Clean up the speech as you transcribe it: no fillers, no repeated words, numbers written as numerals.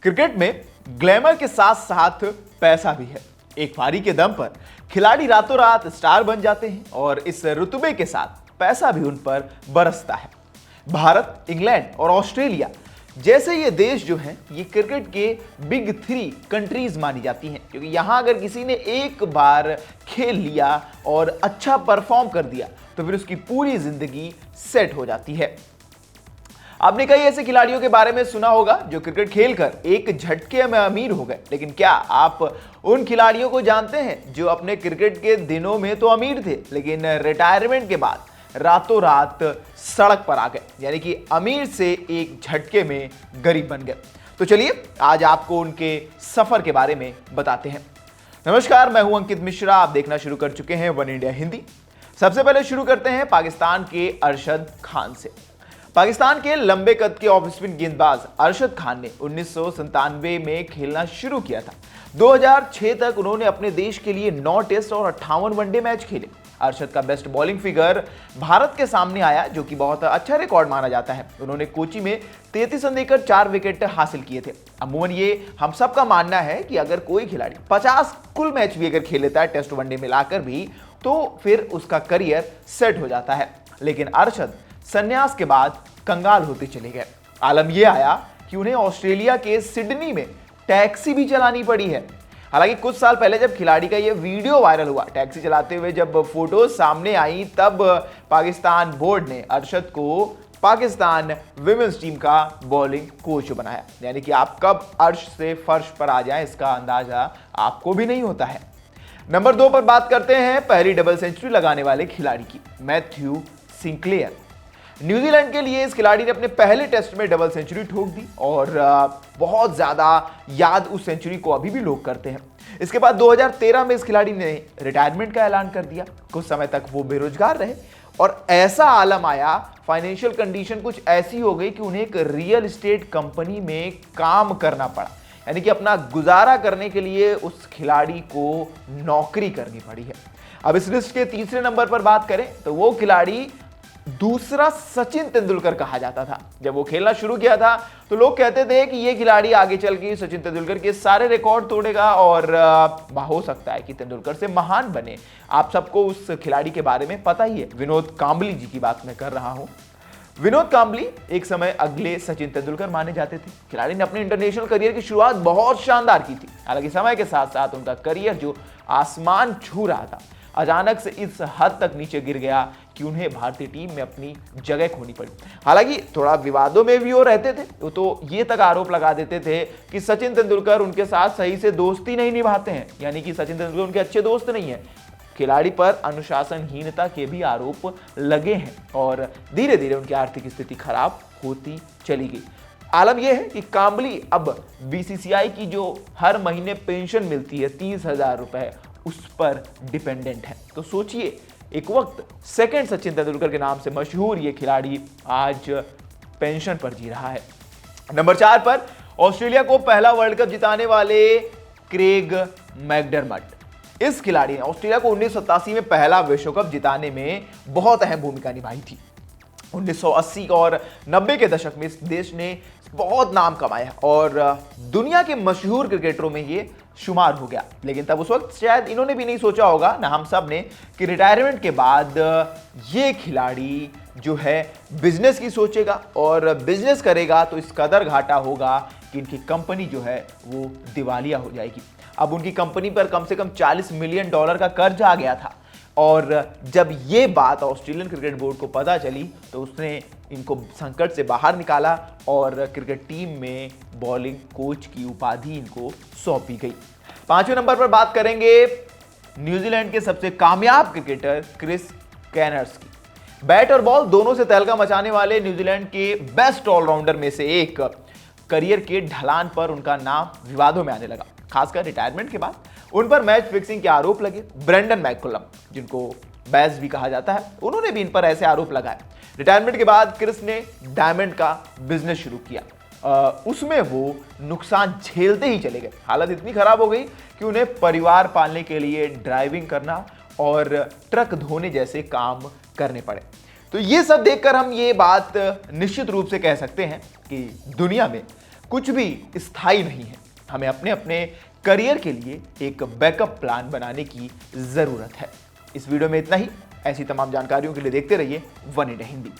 Cricket में glamour के साथ साथ पैसा भी है। एक पारी के दम पर खिलाड़ी रातों रात स्टार बन जाते हैं और इस रुतबे के साथ पैसा भी उन पर बरसता है। भारत, इंग्लैंड और ऑस्ट्रेलिया जैसे ये देश जो हैं ये क्रिकेट के बिग 3 कंट्रीज मानी जाती हैं, क्योंकि यहाँ अगर किसी ने एक बार खेल लिया और अच्छा परफॉर्म कर दिया तो फिर उसकी पूरी जिंदगी सेट हो जाती है। आपने कई ऐसे खिलाड़ियों के बारे में सुना होगा जो क्रिकेट खेलकर एक झटके में अमीर हो गए, लेकिन क्या आप उन खिलाड़ियों को जानते हैं जो अपने क्रिकेट के दिनों में तो अमीर थे लेकिन रिटायरमेंट के बाद रातों रात सड़क पर आ गए, यानी कि अमीर से एक झटके में गरीब बन गए। तो चलिए आज आपको उनके सफर के बारे में बताते हैं। नमस्कार, मैं हूं अंकित मिश्रा। आप देखना शुरू कर चुके हैं वन इंडिया हिंदी। सबसे पहले शुरू करते हैं पाकिस्तान के अरशद खान से। पाकिस्तान के लंबे कद के ऑफ स्पिन गेंदबाज अरशद खान ने 1997 में खेलना शुरू किया था। 2006 तक उन्होंने अपने देश के लिए 9 टेस्ट और 58 वनडे मैच खेले। अरशद का बेस्ट बॉलिंग फिगर भारत के सामने आया, जो कि बहुत अच्छा रिकॉर्ड माना जाता है। उन्होंने कोची में 33 रन देकर 4 विकेट हासिल किए थे। अमूमन ये हम सबका मानना है कि अगर कोई खिलाड़ी 50 कुल मैच भी अगर खेल लेता है टेस्ट वनडे मिलाकर भी, तो फिर उसका करियर सेट हो जाता है। लेकिन अरशद संन्यास के बाद कंगाल होते चले गए। आलम यह आया कि उन्हें ऑस्ट्रेलिया के सिडनी में टैक्सी भी चलानी पड़ी है। हालांकि कुछ साल पहले जब खिलाड़ी का यह वीडियो वायरल हुआ टैक्सी चलाते हुए, जब फोटोज सामने आई, तब पाकिस्तान बोर्ड ने अरशद को पाकिस्तान विमेंस टीम का बॉलिंग कोच बनाया। यानी कि आप कब अर्श से फर्श पर आ जाएं इसका अंदाजा आपको भी नहीं होता है। नंबर 2 पर बात करते हैं पहली डबल सेंचुरी लगाने वाले खिलाड़ी की, मैथ्यू सिंक्लेयर। न्यूजीलैंड के लिए इस खिलाड़ी ने अपने पहले टेस्ट में डबल सेंचुरी ठोक दी और बहुत ज्यादा याद उस सेंचुरी को अभी भी लोग करते हैं। इसके बाद 2013 में इस खिलाड़ी ने रिटायरमेंट का ऐलान कर दिया। कुछ समय तक वो बेरोजगार रहे और ऐसा आलम आया, फाइनेंशियल कंडीशन कुछ ऐसी हो गई कि उन्हें एक रियल एस्टेट कंपनी में काम करना पड़ा। यानी कि अपना गुजारा करने के लिए उस खिलाड़ी को नौकरी करनी पड़ी है। अब इस लिस्ट के तीसरे नंबर पर बात करें तो वो खिलाड़ी दूसरा सचिन तेंदुलकर कहा जाता था। जब वो खेलना शुरू किया था तो लोग कहते थे कि ये खिलाड़ी आगे चल के सचिन तेंदुलकर के सारे रिकॉर्ड तोड़ेगा और हो सकता है कि तेंदुलकर से महान बने। आप सबको उस खिलाड़ी के बारे में पता ही है, विनोद कांबली जी की बात मैं कर रहा हूं। विनोद कांबली एक समय अगले सचिन तेंदुलकर माने जाते थे। खिलाड़ी ने अपने इंटरनेशनल करियर की शुरुआत बहुत शानदार की थी। हालांकि समय के साथ साथ उनका करियर जो आसमान छू रहा था, अचानक से इस हद तक नीचे गिर गया कि उन्हें भारतीय टीम में अपनी जगह खोनी पड़ी। हालांकि थोड़ा विवादों में भी वो रहते थे, तो ये तक आरोप लगा देते थे कि सचिन तेंदुलकर उनके साथ सही से दोस्ती नहीं निभाते हैं, यानी कि सचिन तेंदुलकर उनके अच्छे दोस्त नहीं है। खिलाड़ी पर अनुशासनहीनता के भी आरोप लगे हैं और धीरे धीरे उनकी आर्थिक स्थिति खराब होती चली गई। आलम यह है कि कांबली अब बीसीसीआई की जो हर महीने पेंशन मिलती है 30,000 रुपए, उस पर डिपेंडेंट है। तो सोचिए, एक वक्त सेकंड सचिन तेंदुलकर के नाम से मशहूर ये खिलाड़ी आज पेंशन पर जी रहा है। नंबर 4 पर ऑस्ट्रेलिया को पहला वर्ल्ड कप जिताने वाले क्रेग मैकडरमट। इस खिलाड़ी ने ऑस्ट्रेलिया को 1987 में पहला विश्व कप जिताने में बहुत अहम भूमिका निभाई थी। 1980 और 90 के दशक में इस देश ने बहुत नाम कमाया और दुनिया के मशहूर क्रिकेटरों में ये शुमार हो गया। लेकिन तब उस वक्त शायद इन्होंने भी नहीं सोचा होगा, ना हम सब ने, कि रिटायरमेंट के बाद ये खिलाड़ी जो है बिजनेस की सोचेगा और बिजनेस करेगा तो इस कदर घाटा होगा कि इनकी कंपनी जो है वो दिवालिया हो जाएगी। अब उनकी कंपनी पर कम से कम $40 मिलियन का कर्ज आ गया था और जब ये बात ऑस्ट्रेलियन क्रिकेट बोर्ड को पता चली तो उसने इनको संकट से बाहर निकाला और क्रिकेट टीम में बॉलिंग कोच की उपाधि इनको सौंपी गई। 5वें नंबर पर बात करेंगे न्यूजीलैंड के सबसे कामयाब क्रिकेटर क्रिस कैनर्स की। बैट और बॉल दोनों से तहलका मचाने वाले न्यूजीलैंड के बेस्ट ऑलराउंडर में से एक, करियर के ढलान पर उनका नाम विवादों में आने लगा। खासकर रिटायरमेंट के बाद उन पर मैच फिक्सिंग के आरोप लगे। ब्रेंडन मैकुलम, जिनको बैज भी कहा जाता है, उन्होंने भी इन पर ऐसे आरोप लगाए। रिटायरमेंट के बाद क्रिस ने डायमंड का बिजनेस शुरू किया। उसमें वो नुकसान झेलते ही चले गए। हालत इतनी खराब हो गई कि उन्हें परिवार पालने के लिए ड्राइविंग करना और ट्रक धोने जैसे काम करने पड़े। तो ये सब देखकर हम ये बात निश्चित रूप से कह सकते हैं कि दुनिया में कुछ भी स्थायी नहीं है। हमें अपने अपने करियर के लिए एक बैकअप प्लान बनाने की जरूरत है। इस वीडियो में इतना ही। ऐसी तमाम जानकारियों के लिए देखते रहिए वन इंडिया हिंदी।